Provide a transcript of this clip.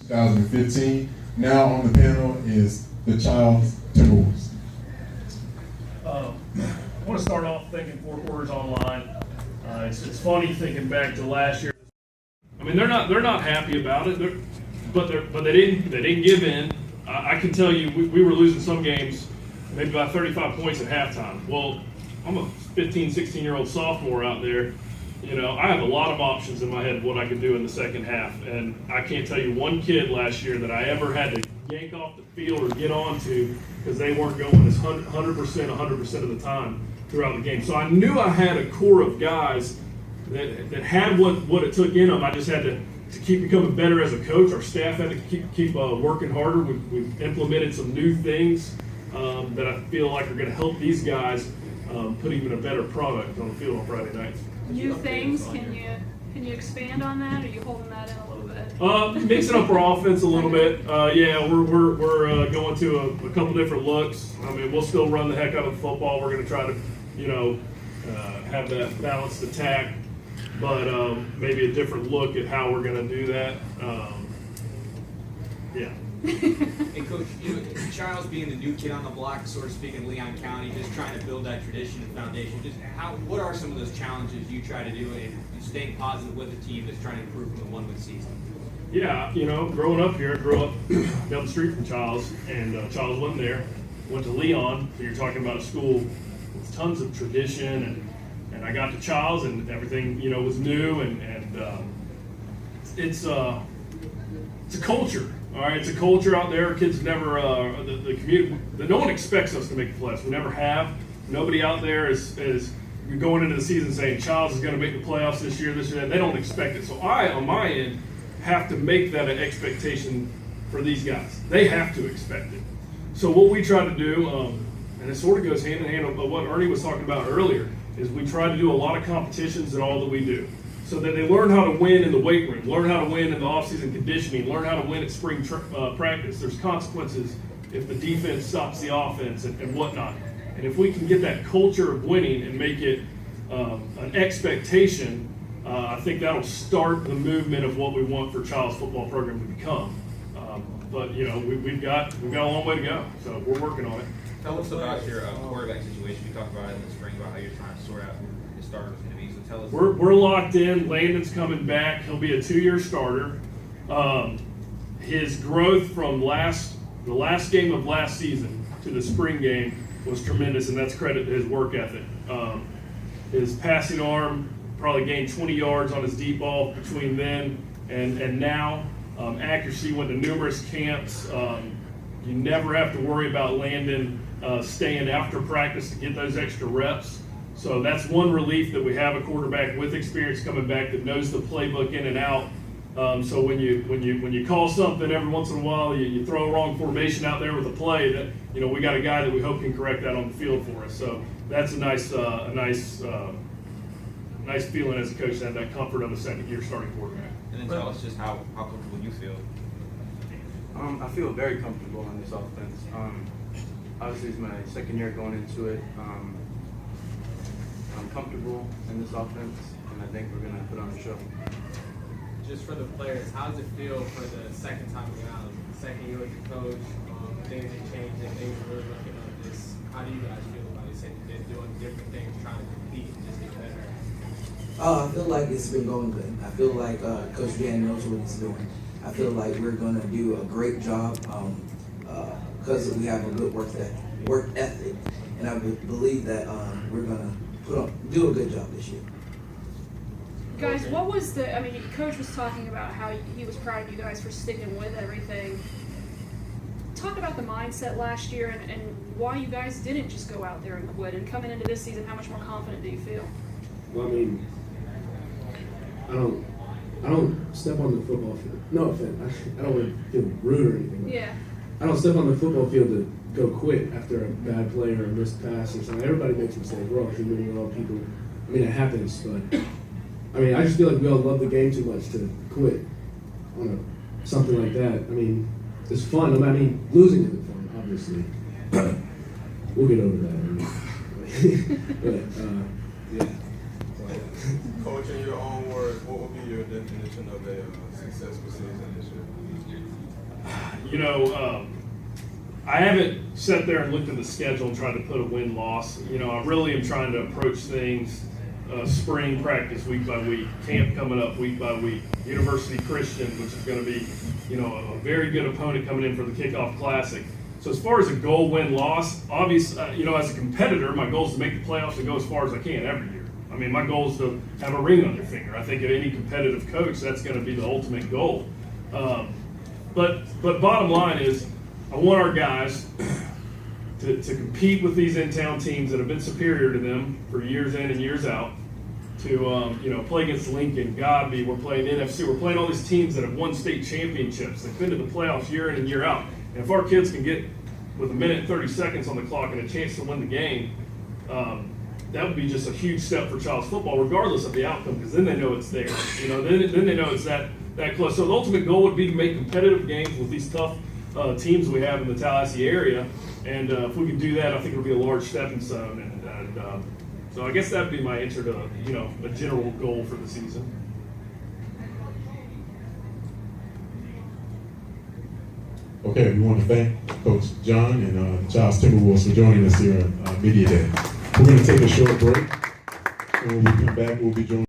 2015. Now on the panel is the Child's Timberwolves. I want to start off thinking four quarters online. It's funny thinking back to last year. I mean, they're not happy about it, but they didn't give in. I can tell you, we were losing some games, maybe by 35 points at halftime. Well, I'm a 15, 16-year-old sophomore out there. You know, I have a lot of options in my head of what I could do in the second half, and I can't tell you one kid last year that I ever had to yank off the field or get onto because they weren't going as 100% of the time throughout the game. So I knew I had a core of guys that had what it took in them. I just had to keep becoming better as a coach. Our staff had to keep working harder. We've implemented some new things that I feel like are going to help these guys put even a better product on the field on Friday nights. New things, can you expand on that? Or are you holding that in a little bit? Mixing up our offense a little bit. Yeah, we're going to a couple different looks. I mean, we'll still run the heck out of the football. We're going to try to, have that balanced attack, but maybe a different look at how we're going to do that. Yeah. Hey, Coach, Charles being the new kid on the block, so to speak, in Leon County, just trying to build that tradition and foundation. Just what are some of those challenges you try to do in staying positive with a team that's trying to improve from the one-win season? Yeah, growing up here, I grew up down the street from Charles, and Charles wasn't there. Went to Leon, so you're talking about a school with tons of tradition, and I got to Charles, and everything, was new, and it's a culture. All right, it's a culture out there. Kids never, the community, no one expects us to make the playoffs. We never have. Nobody out there is going into the season saying Charles is going to make the playoffs this year. They don't expect it. So I, on my end, have to make that an expectation for these guys. They have to expect it. So what we try to do, and it sort of goes hand in hand with what Ernie was talking about earlier, is we try to do a lot of competitions in all that we do, so that they learn how to win in the weight room, learn how to win in the off-season conditioning, learn how to win at spring practice. There's consequences if the defense stops the offense and whatnot. And if we can get that culture of winning and make it an expectation, I think that'll start the movement of what we want for Child's football program to become. But we've got a long way to go, so we're working on it. Tell us about your quarterback situation. You talked about it in the spring about how you're trying to sort out who the starter is going to be. So tell us. We're locked in. Landon's coming back. He'll be a 2-year starter. His growth from the last game of last season to the spring game was tremendous, and that's credit to his work ethic. His passing arm probably gained 20 yards on his deep ball between then and now. Accuracy went to numerous camps. You never have to worry about Landon staying after practice to get those extra reps. So that's one relief that we have a quarterback with experience coming back that knows the playbook in and out. So when you call something every once in a while, you throw a wrong formation out there with a play, that we got a guy that we hope can correct that on the field for us. So that's a nice feeling as a coach to have that comfort of a second-year starting quarterback. And then tell us just how comfortable you feel. I feel very comfortable in this offense. Obviously, it's my second year going into it. I'm comfortable in this offense, and I think we're going to put on a show. Just for the players, how does it feel for the second time around, second year with the coach? Things have changed and things are really looking up. This, how do you guys feel about it? Saying they're doing different things, trying to compete and just get better? I feel like it's been going good. I feel like Coach Dan knows what he's doing. I feel like we're going to do a great job because we have a good work ethic, and I believe that we're going to do a good job this year. Guys, what was Coach was talking about how he was proud of you guys for sticking with everything. Talk about the mindset last year and why you guys didn't just go out there and quit. And coming into this season, how much more confident do you feel? Well, I don't step on the football field. No offense, I don't want to feel rude or anything. Yeah. I don't step on the football field to go quit after a bad play or a missed pass or something. Everybody makes mistakes. We're all human. We're all people. It happens, but I just feel like we all love the game too much to quit on something like that. It's fun. Losing isn't fun, obviously. We'll get over that. But, yeah. Coach, in your own words, what would be your definition of a successful season this year? You know, I haven't sat there and looked at the schedule and tried to put a win-loss. You know, I really am trying to approach things spring practice week by week, camp coming up week by week, University Christian, which is going to be, you know, a very good opponent coming in for the kickoff classic. So as far as a goal, win, loss, obviously, you know, as a competitor, my goal is to make the playoffs and go as far as I can every year. I mean, my goal is to have a ring on your finger. I think at any competitive coach, that's going to be the ultimate goal. But bottom line is, I want our guys to compete with these in-town teams that have been superior to them for years in and years out. To you know, play against Lincoln, Godby, we're playing NFC, we're playing all these teams that have won state championships. They've been to the playoffs year in and year out. And if our kids can get with 1 minute and 30 seconds on the clock and a chance to win the game, that would be just a huge step for Child's football, regardless of the outcome, because then they know it's there. You know, then they know it's that close. So the ultimate goal would be to make competitive games with these tough teams we have in the Tallahassee area, and if we can do that, I think it'll be a large stepping stone. And so I guess that'd be my answer to, you know, a general goal for the season. Okay, we want to thank Coach John and the Child's Timberwolves for joining us here on Media Day. We're going to take a short break, and when we come back, we'll be joined